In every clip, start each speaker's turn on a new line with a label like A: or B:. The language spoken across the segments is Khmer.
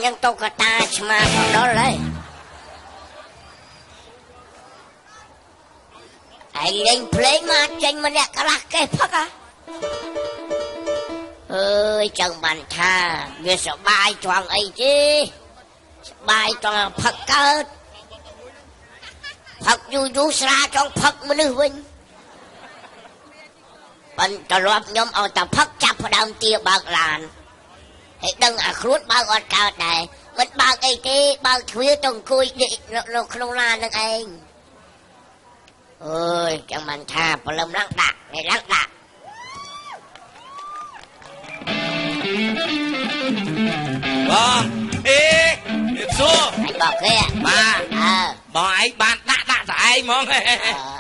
A: ยังตกตาชมาของเราเลยไอ้เล่นเพลงมาเจงมันเนี่ยกระลักแกพักอ่ะเอ้ยจังมันท่าเวียสบายจวงไอ้จีสบายจวงพักเกิดพักอยู่สระจงพักมันวิ่งปันตลอดยมเอาแต่พักจับพดามเตียบางลานให้ดังครุฑบางอดกาวได้มันบางไอ้จีบางคุยต้องคุยดิเราคงลานนั่นเองเอ้ยจังมันท่าปลมลังดักในลังดัก
B: Bom, ê, điệp xua.
A: Anhบอกkia.
B: Ba. Bọn ấy bạn đã ai mong.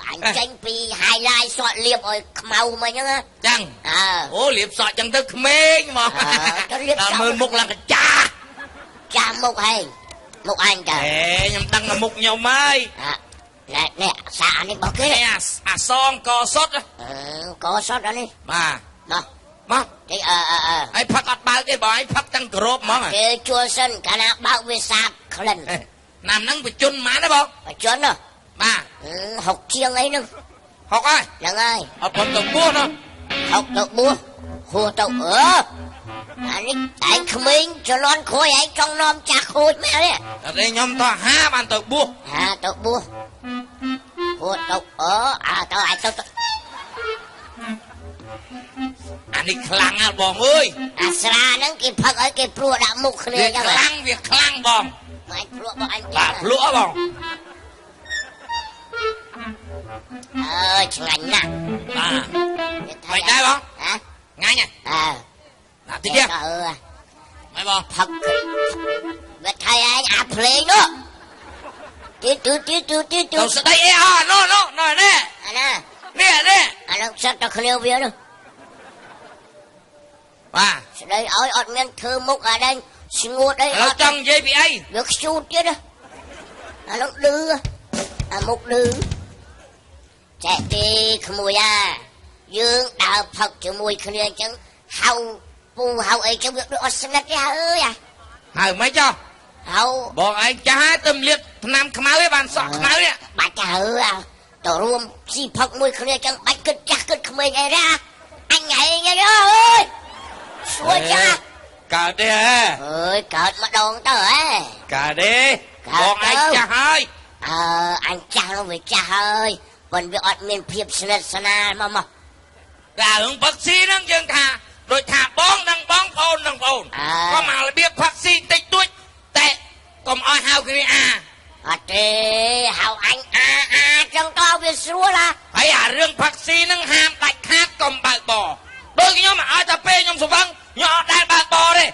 A: Anh tranh pi highlight sọt liệp rồi màu mà nhá.
B: Chẳng. Ồ liệp sọt chẳng thức mê mà. Đã mơ mục là cái cha.
A: Cha mục hay. Mục anh trời.
B: Ê, nhằm tăng là mục nhau mai.
A: Nè, xạ anhบอกkia.
B: Nè, son co sót á.
A: Co sót đó đi.
B: Ba.
A: Đó.
B: Màไอ้พักอัดบาลได้บ่ไอ้พักตั้งกรอบมั้ง
A: คือชัวเส้นคณะบ่าววิสาขลัน
B: นำนั่งไปจุนมาได้บ่
A: ไปจุนเนาะ
B: มา
A: หกเชียงไอ้นึง
B: หกไอ้
A: ยังไง
B: เอาผลตกบัวเนาะ
A: หกตกบัวหัวตกอันนี้ไอ้ขมิ้นจะร้อนคุยไอ้จ้องนอมจากคุยแม่เนี่ย
B: แต่ได้ยอมต่อห้าบานตกบัว
A: ตกบัวหัวตกต่อไอ้ตก
B: อันนี้คลั่งอ่ะบองเอ้ย
A: สระนั่งกินผักไอ้กินปลวกดำมุกเลย
B: จังเลยเวียคลั่งบอง
A: ไม่ปลวกบองอัน
B: นี้ปลวกบอง
A: ช่างน่ะ
B: ไปได้บองง่ายไงน่ะทีเดียวไม่บอง
A: ผักเวทไทยไอ้อาเพลงเนาะตื้อ
B: เราสได้โน่หน่อยแน่
A: อันน่ะ
B: เนี่ย
A: อันนั้นสัตว์ตะเคลียวเบี้ยเนาะ
B: ว่า
A: สได้เอาอดเงินเธอมุกอะไรสิงห์ได้
B: เราจังยี่พี่ไอ้
A: เลือกชูดเยอะนะอันนั้นดื้อมุกดื้อแจ๊ตีขโมยยืงดาวผักจมูกเคลียจังเฮาปูเฮาไอ้จังเบียดอดสนัดยาเอ้ย
B: เฮาไม่จ้า
A: เฮา
B: บอกไอ้จ้าเติมเลือดนำขมาวไอ้บานสอกขมาวเนี่ย
A: บาดจะเอ้ยตัวรวมสีผักมวยเคลียจังไปกึดจักกึดขโมยไงนะอันไงเงี้ยเอ้ยช่วยจ้า
B: กาเด้
A: เอ้ยเกิดมาโดนเต๋อก
B: าเด้บอกไอ้จ้าเฮ้ย
A: อันจ้าเราไปจ้าเฮ้ยบนวิอดเมียนเพียบสนัดสนานมา
B: กาหลงพักซีนั่งยังท่าโดยท่าบ้องดังบ้องโอนก็มาระเบียบพักซีติดตุ้ยแต่กลมอ้อยเฮาคือ
A: เจ้เฮาอันจังตัววิสุวละ
B: ไอ้เรื่องพักซีนั่งห้ามตัดขาดกลมบาดบ่อโดยที่ยอมอาจจะเป้ยอมสุฟังยอดได้บาดบ่อเลย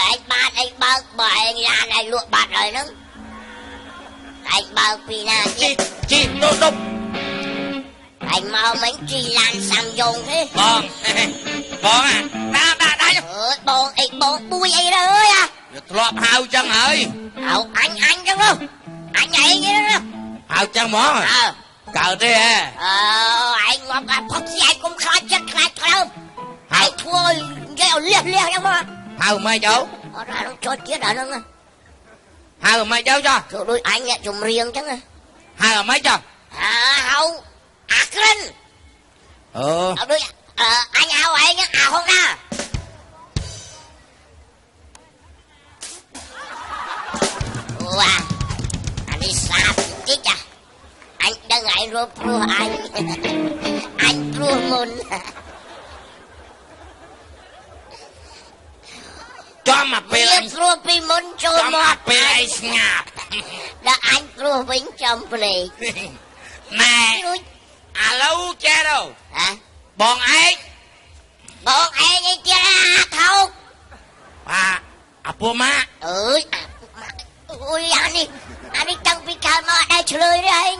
A: ไอ้บาดไอ้บาดบ่ไอ้งานไอ้ลวดบาดเลยนึงไอ้บาดปีน่า
B: จีตุ๊บ
A: ไอ้เมาเหมือนจีลานสังยงthế
B: บองได้
A: บองไอ้บองปุ้ยไอ้เลย
B: ทลอบเฮาจังเอ้ย
A: เอาอันจังluôn anh nhảy vậy đó
B: เฮาจังหมอเก่าดิ
A: anh ngọc cả phật gì anh cũng khai chất khai không anh thua gheo liệt nha mà
B: ฮาไม่เจ้า
A: ra nó cho chết ở nó
B: เฮาไม่เจ้าcho
A: rồi đôi anh nhẹ chùm riêng chứ
B: เฮาไม่เจ้า
A: hậu Akron đôi anh hậu anh không ra anh đi xa chết à anh đang ngại rùa anh rùa môn
B: cho mà bê anh
A: rùa pi môn cho
B: mà bê anh ngạp
A: là anh rùa bánh trong này
B: nè alo cha đâu
A: hả
B: bọn anh
A: ấy cha thâu
B: apa mak
A: ôi anh đi tăng pi cao mà đây chơi đấy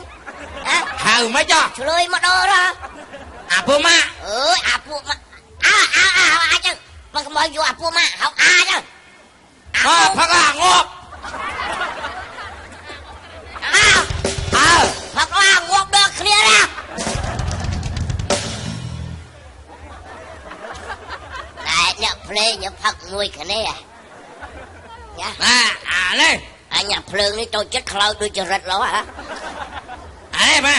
A: anh
B: hào mấy cho
A: chơi mà đâu ra
B: apa mak
A: apa mak chứ mà mới vô apa mak học chứ
B: phát ngọt
A: phát ngọt được clear ra này nhập play nhập phát nuôi cái này
B: នេះ
A: អញភ្លើងនេះចូលចិត្តខ្លោចដូចចរិតលោហ៎
B: នេះម៉ែ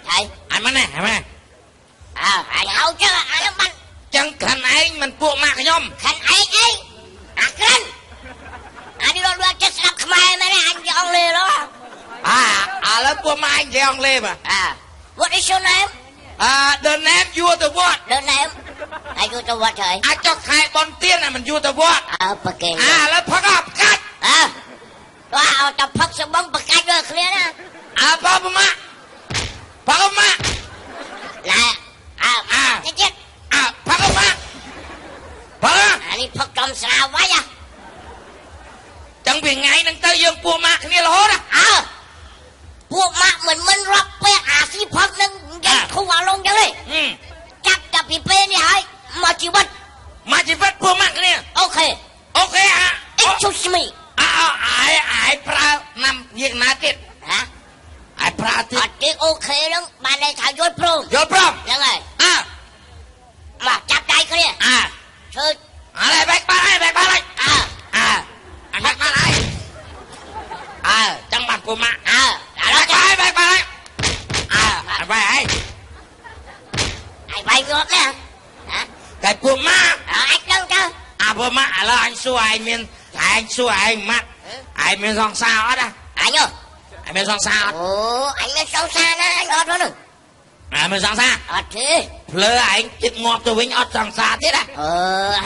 A: ហើយ
B: អញមកនេះម៉ែ
A: អញហៅចឹងអញបាន
B: ចឹងខាងឯងមិនពួកម៉ាក់ខ្ញុំ
A: ខាងឯងអីអាក្រិនអញរត់ចិត្តស្ដាប់ខ្មែរមែនអញជាអង់គ្លេសលោ
B: ឥឡូវពួកម៉ាក់ឯងជាអង់គ្លេសបាទ
A: What is your name
B: the name you the what
A: the name អាយុទៅវត្តហើយ
B: អាចចុះខែបនទៀនមិនយូរទៅវត្ត
A: ប្រកែក
B: ឥឡូវផឹកអបកាច់
A: បាទអត់តែផឹកសបងប្រកាច់ដូចគ្នាណា
B: ប៉ាប៉ម៉ាក់ប៉ាម៉ាក់
A: ឡែចិត្ត
B: ប៉ាម៉ាក់ប៉ា
A: អានេះផឹកចំស្រាវវិញ
B: ចឹងពីថ្ងៃហ្នឹងទៅយើងពួកម៉ាក់គ្នារហូត
A: ពួកម៉ាក់មិនរាប់ពេលអាស៊ីផឹកនឹងនិយាយធូរអាឡុងចឹងទេចាប់តែពីពេលនេះហើយមកជីវិត
B: ពួកម៉ាក់គ្នា
A: អូខេ Excuse me
B: អាយប្រើណាំនិយាយណាទៀតអាយប្រើទៀត
A: អត់ទេអូខេហ្នឹងបានន័យថាយល់ព្រម ហ្នឹងហើយមកចាប់ដៃគ្នាធ្វើ
B: ឥឡូវបែកបាត់ហើយអញបែកបាត់ហើយចឹងបានពួកម៉ាក់
A: ឥឡូវចាំ
B: បែកបាត់ហើយអញបែកហើយ
A: ai bay ngược nè hả
B: តែពួកម៉ាក់
A: anh đâu chứ
B: ពួកម៉ាក់ឥឡូវអញសួរឯងមានឯងសួរឯងម៉ាក់ឯងមានសង្សារអត់
A: anh ơi
B: ឯងមានសង្សារអត់
A: ồ anh lên sâu xa đó anh ọt luôn
B: មានសង្សារ
A: ọt thế
B: ភ្លើឯងចិត្តងាប់ទៅវិញអត់សង្សារទៀត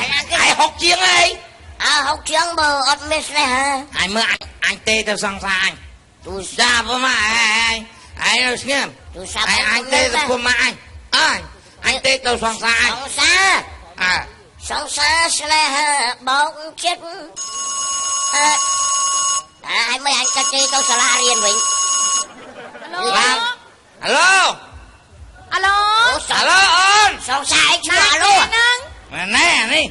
A: anh ăn cái
B: ឯងហុកជាងអី
A: hốc trứng bờ ọt miss này hả
B: ឯងមើលអញទេទៅសង្សារអញ
A: tôi
B: ចាពួកម៉ាក់ឯងស្ងៀម
A: tôi sao
B: អញទេទៅពួកម៉ាក់អញទេទៅសង្សារអញ
A: sông xa này hả bóng chết anh mấy anh cắt đi tôi sẽ la riêng mình
B: alo ơn
A: sông xa anh chưa alo
B: nè đi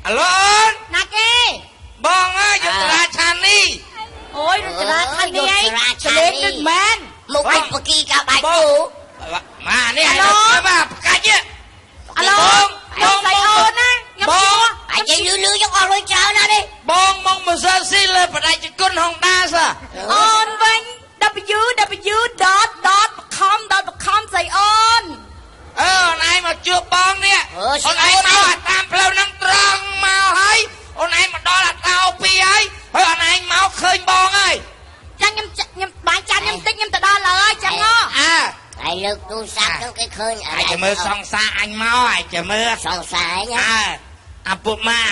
B: alo ơn
A: nè kì
B: bong á dục ra chan đi
C: ôi dục ra chan đi ấy lên đừng men
A: một cục một kỳ cả bài cũ
B: mà đi alo mà cái chứ
C: alo anh say ơn á
B: bong
A: anh chỉ lưu cho con lôi cháo ra đi
B: bong mong mà sơ xin lên phải đại chỉ con hồng đa sao
C: ơn vinh www.com say ơn
B: นายมาជួបបងនេះអូនឯងមកតាមផ្លូវហ្នឹងត្រង់មកហើយអូនឯងមកដល់អាតោពីហើយអូនឯងមកឃើញបងហើយ
C: ចាំខ្ញុំបាយចាំខ្ញុំតិចខ្ញុំទៅដល់ហើយចាំហ៎
A: ai lực tu sát trong cái khơi
B: ឯងចាំមើលសង្សារអញមកឯងចាំមើល
A: song sai nhá
B: អាពុកម៉ា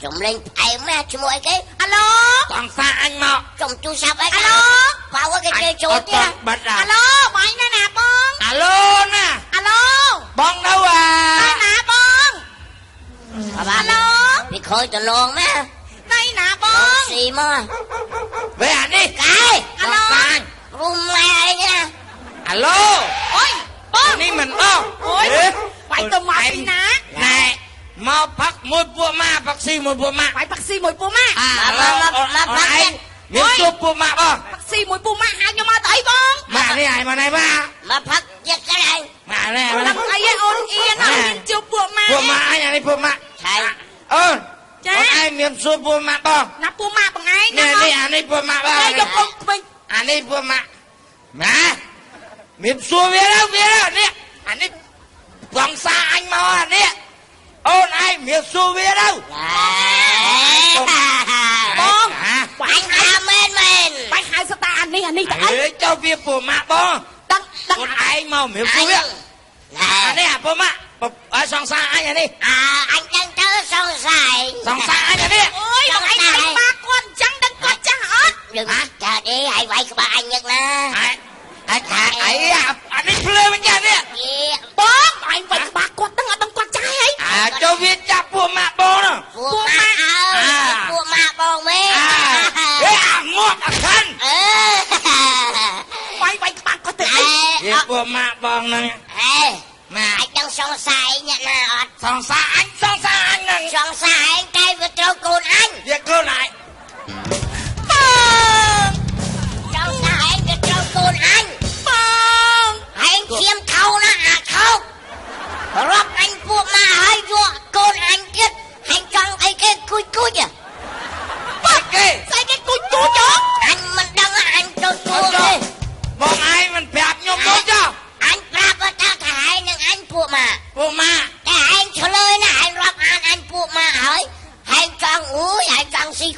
A: dùng lên ai mẹ chú mỗi cái
C: អាឡូ
B: សង្សារអញមក
A: trong tu sát ấy
C: អាឡូ
A: vào cái chơi chốt nha
B: បាត់
C: អាឡូបាយណាណាបង
B: អាឡូណា
C: អាឡូ
B: បងនៅ
C: បាយណាបង
A: អាឡូ bị khơi từ lon má
C: ណៃណាបង
A: xì mà
B: វេអានេះ
A: cái
C: អាឡូ
A: rung mẹ nha
B: អាឡូ
C: អូយបង
B: នេះមិនបង
C: អូយបាយទៅមកពីណា
B: ណែមកផឹកមួយពួកម៉ាផឹកស៊ីមួយពួកម៉ា
C: បាយផឹកស៊ីមួយពូម៉ា
B: មានជួបពួកម៉ាបង
C: ផឹកស៊ីមួយពូម៉ាហៅខ្ញុំមកទៅអីបង
B: ម៉ានេះឯងមកណែម៉ា
A: mà phát giật cái này
B: ម៉ាណែ
C: ដល់អីអូនអៀនអត់មានជួបពួកម៉ា
B: ពួកម៉ាអញអានេះពួកម៉ា
A: thầy
B: អូន
C: ចា
B: អូនឯងមានសួរពួកម៉ាបង
C: ណាពូម៉ាបងឯង
B: នេះនេះអានេះពួកម៉ាបង
C: ឯងយកពុកវិញ
B: អានេះពួកម៉ាម៉ាមានសួរវានេះអានេះបងសាអញមកអានេះអូនឯងមានសួរវាទៅ
A: បង
C: បាញ់
A: anh men men
C: បាញ់ហៅសតាអានេះទៅអី
B: អើយចូលវាពួកម៉ាបង
C: ដឹង
B: អូនឯងមកមានសួរវាអានេះអាពួកម៉ាឲ្យសង្សារអញអានេះ
A: anh đang tới sông xài
B: សង្សារអញអានេះ
C: អូយបងឯងបាក់គាត់អញ្ចឹងដឹងគាត់ចាស់អត់
A: đừng chờ đi ai vậy của ba anh nhất nè
B: អានេះភ្លើវិញចានេះ
C: បងឯងបាច់បាក់គាត់ដឹងអត់ដឹងគាត់ចាស់ហី
B: ចូលវាចាប់ពួកម៉ាក់បងនោះ
A: ពួកម៉ាបងមេ
B: ងាប់អត់ខាន
C: បាយបាច់បាក់គាត់ទៅអី
B: វាពួកម៉ាក់បងហ្នឹង
A: mà anh đang song sai nhận là
B: សង្សារអញហ្នឹង
A: song sai anh trai vừa trâu côn anh
B: វាខ្លួនឯង
A: song sai anh vừa trâu côn anh
C: បង
A: anh chiêm thâu nó thâu rót anh buộc mà hơi vua côn anh biết anh chọn cái cúi à
B: បាច់គេ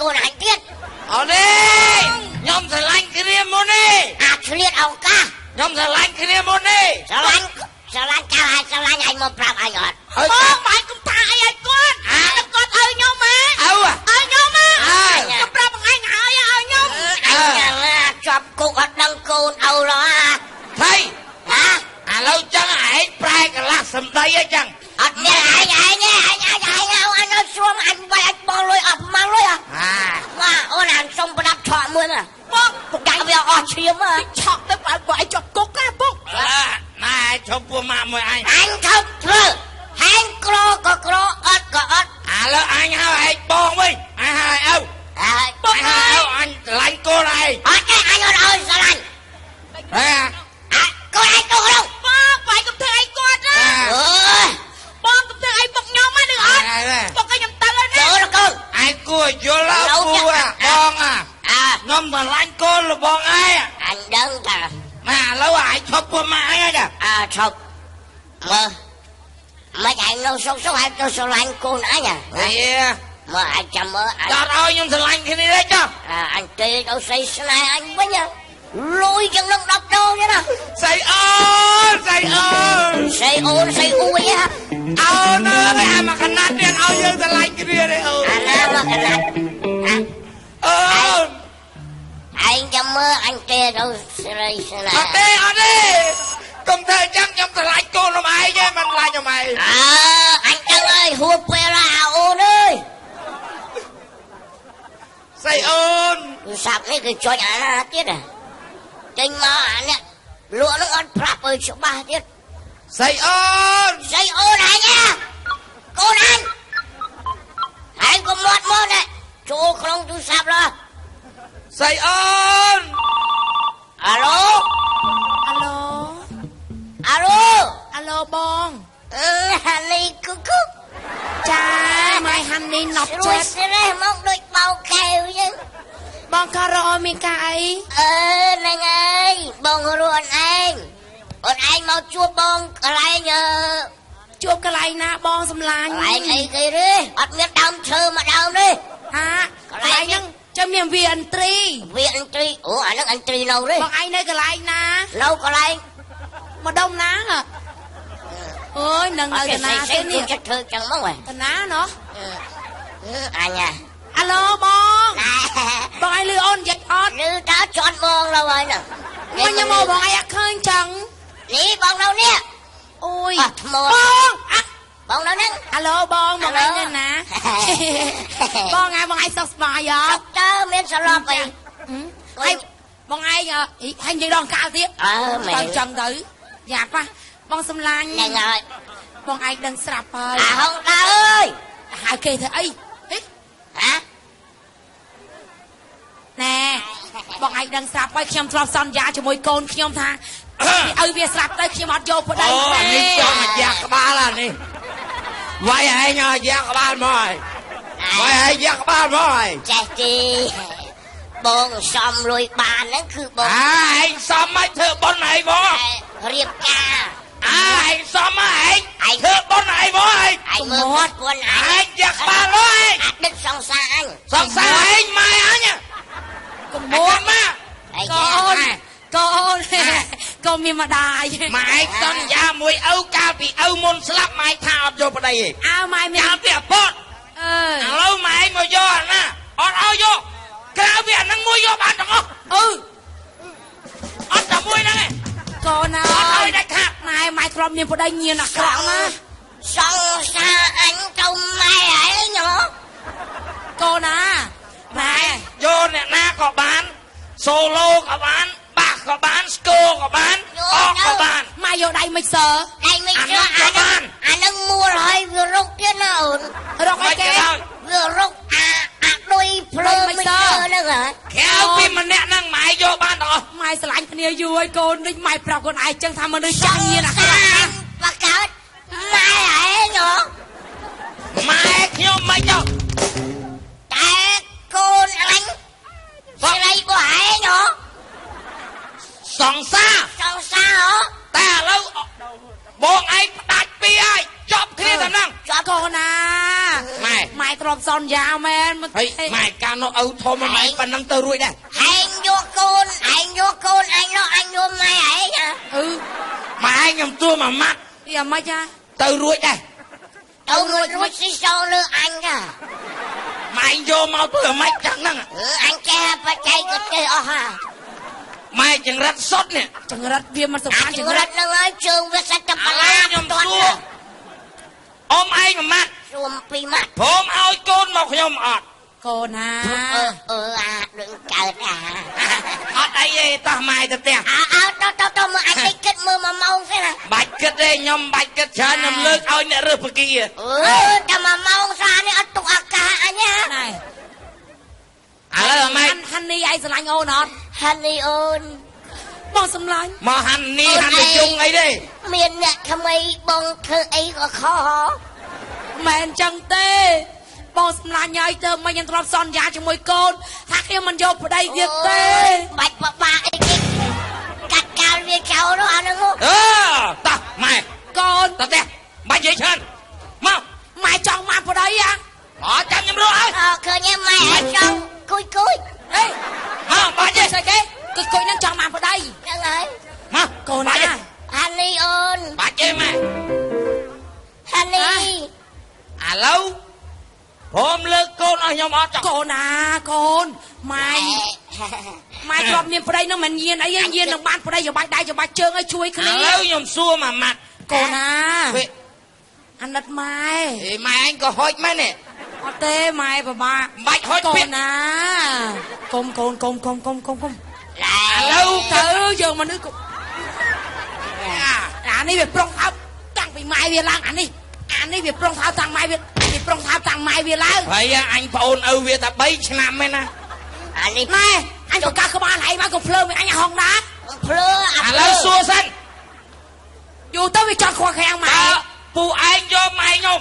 A: ខ្លួនឯងទៀត
B: អត់ទេខ្ញុំស្រឡាញ់គ្នាមុនទេ
A: អាឆ្លៀតឱកាស
B: ខ្ញុំស្រឡាញ់គ្នាមុនទេ
A: ស្រឡាញ់ចៅហើយស្រឡាញ់ឯងមកប្រាប់ឯងអត់
B: ហើយ
C: បងម៉ែកុំថាអីឲ្យគាត់គាត់ឲ្យខ្ញុំមក
B: អើ
C: ឲ្យខ្ញុំមក
B: អើ
C: ខ្ញុំប្រាប់បងឯងឲ្យខ្ញុំ
A: អញណាជាប់គុកអត់ដឹងកូនអូរហ่า
B: ថៃ
A: ហ៎
B: ឥឡូវចឹងឯងប្រែកន្លះសម្ដីអីចឹង
A: អត់មានឯងស្រួមអញវាយអញបងលុយអត់មកលុយអ่ะ
B: អា
A: មកអូនអានសុំប្រដាប់ឆក់មួយមក
C: ពុក
A: ចាញ់វាអស់ឈាមហ៎
C: ឆក់ទៅបើឯងជាប់គុកណាពុក
B: ណែឈប់ពោះម៉ាក់មួយអញ
A: អញទៅធ្វើហែងក្រក៏ក្រអត់ក៏អត់
B: ឥឡូវអញហៅឯងបងវិញអញហៅឯង
A: ហើយ
B: អញហៅអញឆ្លាញ់កូនឯង
A: អត់ទេអញអត់ឲ្យស្រឡាញ់
B: ហេ
A: កូនឯងទៅក្នុង
C: បងបែកកុំធ្វើអីគាត់ណា
A: អើយ
C: បងកុំធ្វើអីពុកខ្ញុំណានឹងអត់ពុកឲ្យខ្ញុំទៅហើយណា
A: ចូលកូន
B: ឯងគួរយល់ដល់គួរបង
A: អ
B: អាខ្ញុំឆ្លាញ់កូនរបស់ឯង
A: អញដឹងតា
B: ម៉ែឥឡូវឯងឈប់ពោះម៉ាក់អញចា
A: ឈប់មើលមិនឯងនៅសុកឯងទៅស្រឡាញ់កូនអញ
B: ហេ
A: មើលអញចាំមើលអញ
B: ចត់ឲ្យខ្ញុំឆ្លាញ់គ្នាទេចុះ
A: អញទេទៅស្អីស្នេហ៍អញវិញលុយជាងនឹង10ដងទេណា
B: ស្អីអូនស្អីអូន
A: ស្អីអូនស្អីអ៊ុយហ៎
B: អូនអើយអាមកកណាត់ទៀតឲ្យយើងឆ្លាញ់គ្នាទេអូន
A: អាណាមកកណាត់
B: អូន
A: ឯងចាំមើលអញទេទៅស្រីស្នេហ៍
B: អត់ទេកុំធ្វើអញ្ចឹងខ្ញុំឆ្លាញ់កូនរបស់ឯងទេមិនឆ្លាញ់របស់ឯង
A: អញដឹងហើយហួសពេលហើយអូនអើយ
B: ស្អីអូន
A: ទូរស័ព្ទនេះគឺចុចអាណាទៀតចេញមកអានេះលក់នឹងអត់ប្រាប់ឲ្យច្បាស់ទៀត
B: ស្អីអូន
A: ស្អីអូនអញកូនអញហើយកុំមាត់មកណាចូលក្នុងទូរស័ព្ទឡើយ
B: ស្អីអូន
A: អាឡូ
C: អាឡូ
A: អាឡូ
C: អាឡូបង
A: ហានីគុក
C: ចាម៉ែហាន់នេះណប់
A: រួច
C: ចិត្ត
A: ស្រេះមកដូចបោកកែវយើង
C: បងក៏រកមានការអី
A: ហ្នឹងហើយបងរួនឯងអូនឯងមកជួបបងកន្លែង
C: ជួបកន្លែងណាបងសំឡាញ់
A: កន្លែងអីគេទេអត់មានដើមឈើមួយដើមទេ
C: ហាកន្លែងហ្នឹងចាំមានវាអន្ត្រី
A: វាអន្ត្រីអូអាហ្នឹងអន្ត្រីនៅទេ
C: បងឯងនៅកន្លែងណា
A: នៅកន្លែង
C: ម្ដុំណាអូយនឹងនៅតាណាទេនេះ
A: ចិត្តធ្វើចឹងមកហ៎
C: តាណាណោះ
A: អញ
C: អាឡូបង
A: ណែ
C: បងឯងលឺអូននិយាយអត់
A: លឺតើជន់បងឡើយហ្នឹង
C: ខ្ញុំមកបងឯងអត់ឃើញចឹង
A: នេះបងនៅនេះ
C: អូយ
A: អត់ថ្ម
C: បងអា
A: បងនៅហ្នឹង
C: អាឡូបងមកឯងនៅណា បងឯងសុខសប្បាយអ
A: ចុ
C: ត់
A: កតើមានសន្លប់អី
C: ហើយបងឯងហើយនិយាយដងកាលទៀត
A: មែ
C: ទៅ
A: ន
C: ចឹងទៅយ៉ាប៉ះបងសំឡាញ់
A: ហ្នឹងហើយ
C: បងឯងដឹងស្រាប់ហើយ
A: ហងតើអើយ
C: ហៅគេធ្វើអីហេ
A: ហ៎
C: ណែបងឯងដឹងស្រាប់ហើយខ្ញុំធ្លាប់សន្យាជាមួយកូនខ្ញុំថាឲ្យវាស្រាប់ទៅខ្ញុំអត់យកប្តី
B: អូនេះចង់អាយ៉ាក្បាលអានេះវាយឯងអាយ៉ាក្បាលមកហើយវាយឯងយ៉ាក្បាលមកហើយ
A: ចេះទីបងសំលុយបានហ្នឹងគឺបង
B: ឯងសមមកធ្វើប៉ុនឯងមក
A: រៀបការ
B: ឯងសមមកឯងធ្វើប៉ុនឯងមកឯង
A: ឯងមើលមាត់ពួនឯ
B: ឯងយ៉ាក្បាលមកឯង
A: អត់ដឹកសង្សារអញ
B: សង្សារឯងម៉ែអញ
C: កុំ
B: មួ
C: មួ
B: នមក
A: ឯង
C: កូនកូនកូនមានម្ដាយ
B: ម៉ែសន្យាមួយឪកាលពីឪមុនស្លាប់ម៉ែថាអត់យកប្តីទេ
C: អើម៉ែមាន
B: កាលពីអពត
C: អើ
B: ឥឡូវម៉ែមកយកអាណាអត់ឲ្យយកក្រៅពីអានឹងមួយយកបានទាំងអស់ អត់តែមួយហ្នឹងឯង
C: កូនអើ
B: អត់ឲ្យ
C: យ
B: ដាច់ខាត
C: ម៉ែធ្លាប់មានប្តីញៀនអាក្រក់ណា
A: សង្សារអញទៅម៉ែឯងហ៎
C: កូនណាម៉ែ
B: យកអ្នកណាក៏បានសូឡូក៏បានបាសក៏បានស្គរក៏បានអកក៏បាន
C: ម៉ែយកដៃមិនសើ
A: ឯងមិនជឿអានឹងមួលហើយវារុកទៀតណាអូន
C: រកអីគេ
A: វារុកអាដុយភ្លើមិនជឿហ្នឹងហ៎
B: ក្រៅពីម្នាក់ហ្នឹងម៉ែយកបានទាំងអស់
C: ម៉ែស្រឡាញ់គ្នាយូរហើយកូននេះម៉ែប្រាប់កូនឯងចឹងថាមនុស្សចាស់ញៀនអាក្រក់ណា
A: បកើតម៉ែឯងហ៎
B: ម៉ែខ្ញុំមិនយក
A: តែកូនអញស្រីរបស់ឯងហ៎
B: សង្សារ
A: សង្សារហ៎
B: តែឥឡូវបងឯងផ្ដាច់ពីហើយចប់គ្នាតែហ្នឹង
C: កូនណា
B: ម៉ែ
C: ម៉ែធ្ ទ្របសន្យាមែន
B: ហើយម៉ែកានោះឪធំម៉ែប៉ុណ្ណឹងទៅរួចដែរ
A: ឯងយកកូនឯងយកកូនឯងនោះអញយកម៉ែឯង
B: ម៉ែខ្ញុំទួមួយម៉ាត់
C: យ៉ាងម៉េចហ៎
B: ទៅរួចដែរ
A: ទៅរួចស៊ីសោលើអញណា
B: ម៉ែយកមកធ្វើម៉េចចឹងហ្នឹង
A: អញចេះបច្ចេកទេសអស់ហើយ
B: ម៉ែចង្រិតសុតនេះ
C: ចង្រិតវាមិនសំខាន់
A: ចង្រិតនឹងហើយជើងវាសាច់តែបលា
B: ខ្ញុំសួរអមឯងមួយម៉ាត់
A: សួមពីរម៉ាត់
B: ព្រមឲ្យកូនមកខ្ញុំអត់
C: កូនណា
A: អានឹងកើតអា
B: អត់អីទេតោះម៉ែទៅផ្ទះ
A: ទៅមើលអញគិតមើល1ម៉ោងសិនណា
B: បាច់គិតទេខ្ញុំបាច់គិតច្រើនខ្ញុំលើកឲ្យអ្នករើសបកា
A: តែ1ម៉ោងស្រានេះអត់ទុកឱកាសអញណា
C: ណែ
B: ឥឡូវម៉ែ
C: ហាន់នេះឯងស្រឡាញ់អូនអត់
A: ហានីអូន
C: បងសំឡាញ់
B: មកហាន់នេះហាន់ទៅជុងអីទេ
A: មានអ្នកថ្មីបងធ្វើអីក៏ខុស
C: មែនចឹងទេបងសំឡាញ់ហើយទៅមិនខ្ញុំទ្របសន្យាជាមួយកូនថាខ្ញុំមិនយកប្តីទៀតទេ
A: បាច់បបាអីគេកាត់កាលវាចោលនោះអានឹងមក
B: តោះម៉ែ
C: កូន
B: ទៅផ្ទះបាច់និយាយច្រើនមក
C: ម៉ែចង់មកប្តីហ៎
B: មកចាំខ្ញុំរកឲ្យ
A: ឃើញម៉ែអត់ចង់គួយ
C: ហេ
B: មកបាច់ទេ
C: ស្អីគេគឺគួយនឹងចង់មកប្តី
A: ហ្នឹងហើយ
B: មក
C: កូនណា
A: ហានីអូន
B: បាច់ទេម៉ែ
A: ហានី
B: ឥឡូវព្រមលើកកូនឲ្យខ្ញុំអត់ចោះ
C: កូនណាកូនម៉ែម៉ែធ្លាប់មានប្តីនឹងមិនញៀនអីញៀននឹងបានប្តីច្បាយដៃច្បាយជើងឲ្យជួយ
B: ឥ
C: គ្នា
B: ឡូវខ្ញុំសួរមួយម៉ាត់
C: កូនណា
B: ពេល
C: អាណិតម៉ែ
B: អេម៉ែឯងក៏ហុចមែនទេ
C: អត់ទេម៉ែពិបាក
B: បាច់ហុច
C: កូ
B: ពា
C: ន
B: ក្យ
C: ណាកុំ
B: ឥឡូវ
C: ទៅយើងមនុស្សអានេះវាប្រុងថោកតាំងពីម៉ែវាឡើងអានេះវាប្រុងថោកតាំងម៉ែវាប្រុងថោកតាំងម៉ែវាឡើង
B: ហើយអញប្អូនឪវាតែ3ឆ្នាំមែនណា
A: អានេះ
C: ម៉ែអញក៏កាក្បាលឯងមកក៏ភ្លើមិនអញហងណា
A: ភ្លើ
B: ឥឡូវសួរសិន
C: យូរទៅវាចង់ខ្វះខាំងម៉ែ
B: ពូឯងយកម៉ែខ្ញុំ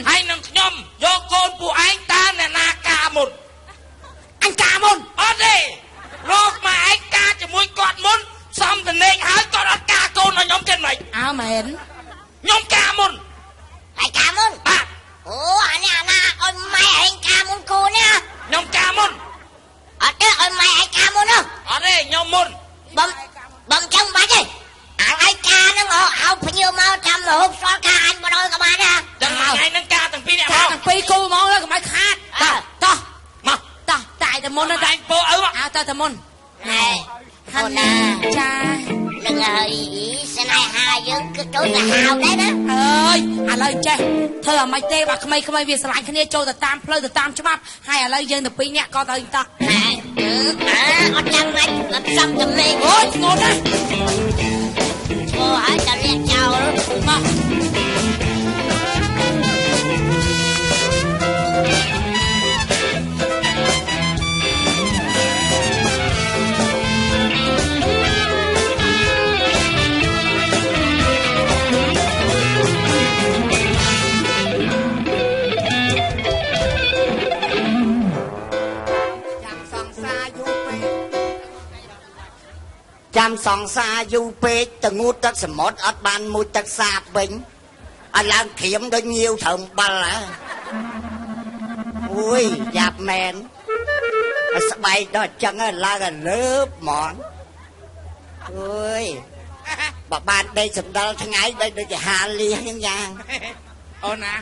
B: ហើយនឹងខ្ញុំយកកូនពូឯងតើអ្នកណាការមុន
C: អញកាមុន
B: អត់ទេរកម៉ែឯងការជាមួយគាត់មុនសំតនេកហើយគាត់អត់ការកូនឲ្យខ្ញុំចិត្តមិន
C: អើមែន
B: ខ្ញុំការមុន
A: ហើយកាមុន
B: បាទ
A: អូអានេះអាណាអត់ម៉ែឯងកាមុនគូនេះ
B: ខ្ញុំការមុន
A: អត់ទេអត់ម៉ែឯងកាមុននោះ
B: អត់ទេខ្ញុំមុន
A: បំចឹងបាច់ទេអាឯងកាហ្នឹងហៅភ្ញៀវមកចាំរហូតស្គាល់ការអញបដ ாய் ក៏បានដែរ
B: ចឹងថ្ងៃហ្នឹងការទាំងពីរអ្នកមក
C: តាំងពីគូមកទៅកុំឲ្យខាតតោះ
B: មក
C: តោះតែតែមុន
B: តែ
C: តែ
B: ពូឪ
C: អើតែមុន
A: ណែ
C: ខាងណាចា
A: នឹងហើយស្នេហាយើងគឺចូលទៅហៅដែរណា
C: អើយឥឡូវចេះធ្វើអ្មិនទេបើក្មេងៗវាស្រឡាញ់គ្នាចូលទៅតាមផ្លូវទៅតាមច្បាប់ហើយឥឡូវយើងទៅពីរនាក់ក៏ទៅតោះ
A: អត់ចាំមិនអត់សំចំណេញ
C: អូយងត់ណា
A: អូហើយតលាក់ចោល
C: មក
D: ចាំសង្សារយូរពេកទៅងូតទឹកសមុទ្រអត់បានមួយទឹកសាបវិញឲ្យឡើងក្រៀមដូចងាវត្រូវអំបិលហ៎អូយយ៉ាប់មែនឲ្យស្បែកដល់ចឹងឡើងឲ្យលើបហ្មងអើយបើបានដេកសម្ដិលថ្ងៃដូចជាហាលះហ្នឹងយ៉ាង
B: អូនណា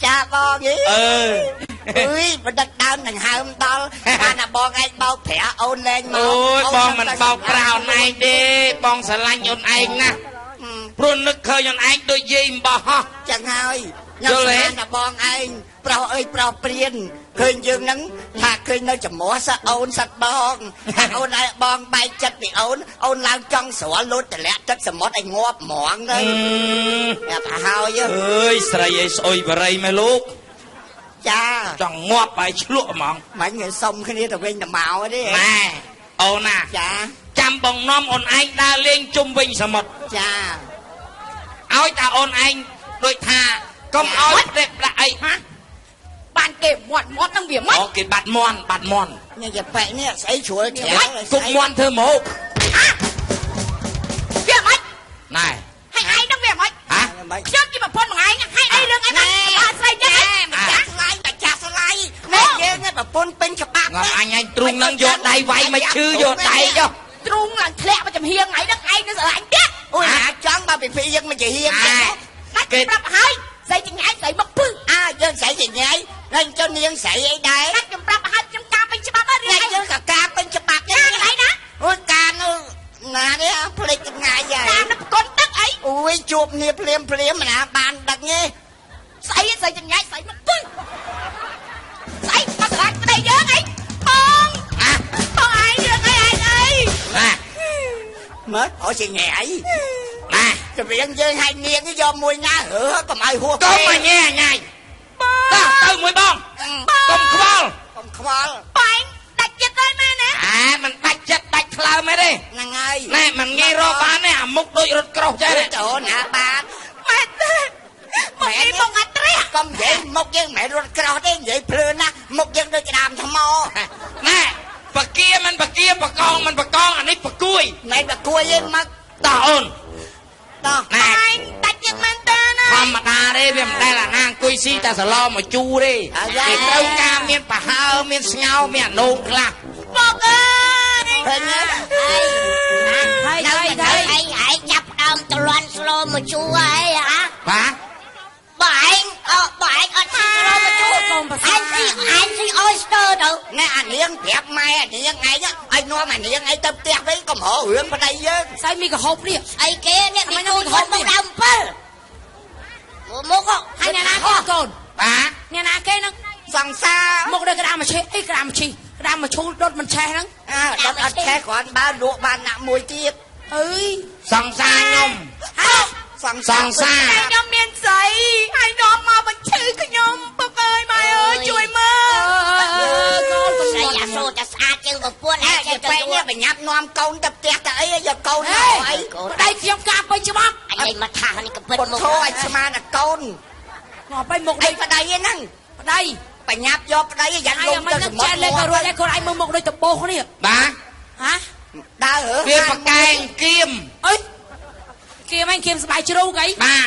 D: ចាបងអី
B: អឺ
D: អើយបដិកដើមនឹងហើមដល់បានតែបងឯងបោកប្រាក់អូនលែងមក
B: អូយបងមិនបោកប្រាអូនឯងទេបងស្រឡាញ់អូនឯងណាស់ព្រោះនឹកឃើញអូនឯងដូចយាយអំបោះហោះ
D: ចឹងហើយខ្ញុំស្មានតែបងឯងប្រុសអើយប្រុសព្រានឃើញយើងហ្នឹងថាឃើញនៅចំមោះសអូនសត្វបងអូនឯងបងបែកចិត្តពីអូនឡើងចង់ស្រួលលូតតម្លាក់ទឹកសមុទ្រឲ្យងាប់ហ្មងទៅតែប្រហើយ
B: អើយស្រីអីស្អុយបរិយមែលោក
D: ចា
B: ចង់ងាប់ហើយឆ្លក់ហ្មង
D: មិនឲ្យសុំគ្នាទៅវិញទៅមកទេ
B: ម៉ែអូនណា
D: ចា
B: ចាំបងនាំអូនឯងដើរលេងជុំវិញសមុទ្រ
D: ចា
B: ឲ្យតែអូនឯងដូចថាកុំឲ្យផ្ដេកដាក់អីហ៎
C: បានគេមាត់ហ្នឹងវាមិន
B: អូគេបាត់មន់
D: ញ៉ាំប៉ែកនេះស្អីជ្រួលច្រា
B: គុកមន់ធ្វើមក
C: វាមិន
B: ណែ
C: ហើយឯងហ្នឹងវាមិន
B: ហ៎
D: មិន
C: ខ្ញុំជាប្រពន្ធមួយឯងហើយអីរឿងអីមិនបានស្រីចឹង
D: ម្ចាស់ខ្លាញ់តែច bà phun pin cho bạc
B: ngọc anh trung năng vô đầy vay mày chư vô đầy cho
C: trung là thẹn mà chầm hiên ấy đất anh nó sợ anh biết
D: ôi hả chón ba bị phi dân mà chị hiên
C: nách chầm hai dây chừng nhảy dây mất pư
D: dân sảy gì nhảy nên cho niên sảy ấy đây
C: nách chầm hai chầm ca bên chầm bạc
D: này dân cả ca bên cho bạc
C: cái này nè
D: ôi ca nó nè đấy á plei cái ngày vậy
C: ca nó con đất ấy
D: ui chụp nia plem mà nè bàn đặt nghe
C: dây chừng nhảy dây mất pư dây mà sợ cái đây dơ ấy con ai dơ cái ai
B: nè
D: mới hỏi chị nhảy
B: nè
D: cái việc dân hai niên cái do mùi nga hửa còn ai hua
B: có mà nghe nhai ta từ mùi bông công khoal
D: còn khoal
C: bạn đặt chết tới mẹ nè
B: mình đặt chất đặt khlau mày đi
D: năng ơi
B: nè mình nghe ro bán nè múc đôi rụt cầu chơi nè
D: chỗ nè ba
C: mẹ đi mong anh tre
D: con vậy một dân mẹ ruột cào đấy vậy plươn á một dân đôi cái đàm thầm mò
B: nè bà kia mình bà kia bà con anh ấy bà cùi
D: mẹ bà cua lên mất
B: tao ôn
D: to
B: nè
C: anh đặt chết mình tên nè
B: không mà ta đây vì đây là nàng cùi si ta sẽ lo mà chu đi để đâu ca miên bà hao miên nhau miên nôn lạc
C: một ơi
D: hình nhá
A: thầy hãy nhập đồng tao loan slo mà chú ấy hả
B: bà
A: bạn ở slo mà chú anh si oyster đâu
D: nè anh niên đẹp mai anh niên ngày nhá anh nói mà niên ngày tập tiệc đấy còn họ hưởng vào đây chứ
C: sao mi cái hộp đi
A: ấy kia nè mày nuôi con bông đồng pơ mua con
C: hay nè nè con con
B: bà
C: nè nè cái nó
D: sòng xa
C: một đây cái đam mà chi cái đam mà chú đốt mình che nó
D: đợt ăn xe còn ba lụa ba nặng mùi tiết
C: ơi
B: song xa nhom song xa
C: hai nhóm miền sấy hai nhóm mà mình chơi cái nhóm bác ơi mày ơi chui mơ con
A: sai giả số ta xa chân một buôn
D: nè cái quay nhá phải nháp nom câu tập tiệc ấy giờ câu nào ấy
C: đây kiếm cạp bây chứ bác
A: anh đây mà thả anh cái
D: một
A: một
D: thôi anh xem là câu
C: ngỏ bay một
D: đây
C: đây
D: vào đây năng
C: đây
D: phải nháp vô đây dành
C: ai
D: luôn
C: mà nó chen lên rồi đây con ai mơ một đôi tập bô không đi
B: bà
C: hả
D: đa hở
B: kia bà cài kim
C: ơi kim anh kim bài chưa đâu cái
B: bà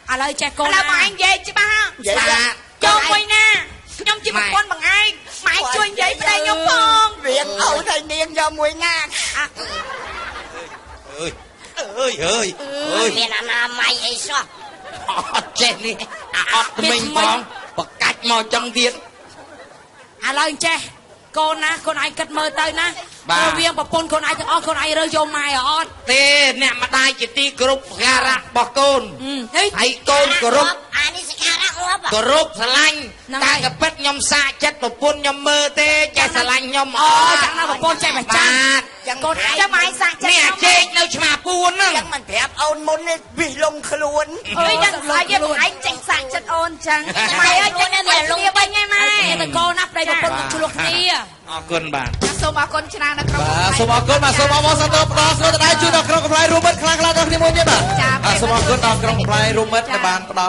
C: à lời trẻ con là anh về chứ ba
D: vậy là
C: cho quay nè nhóm chỉ một con bằng ai mãi chui vậy bên đây nhóm con
D: viện ẩu thầy niên do mùi nga
B: ơi
A: mẹ là mày ấy sao
B: chết đi mình con bà cách mò trong tiền
C: à lời che con ai cất mơ tới nè
B: bà
C: viên bà pôn con ai thì con ai rơi vô mai ở
B: tê nè mà đai chỉ ti group gara bỏ côn hay côn group
A: anh đi sẽ ra ngóp
B: group xà lanh ta gặp bết nhom xa chất bà pôn nhom mơ tê chạy xà lanh nhom
C: chẳng nào bà pôn chạy phải chăng con ai cho mày sang
B: nè chết đâu mà pôn á
D: chẳng mình phép ôn môn vì lông khluôn
C: ơi đừng phải với anh chạy sang chất ôn chẳng mày ơi chân mày lông bên ngay mày tụi cô nắp đây bà pôn tụi chuột đi
B: côn bà
C: សូមអរគុណច្រើនដល់ក្រុម
E: បាទសូមអរគុណបាទសូមអរគុណសន្តិផ្ដល់ស្នូលដៃជួយដល់ក្រុមកំ pl ៃរួមមិត្តខ្លាំងៗដល់គ្នាមួយទៀតបាទសូមអរគុណដល់ក្រុមកំ pl ៃរួមមិត្តដែលបានផ្ដល់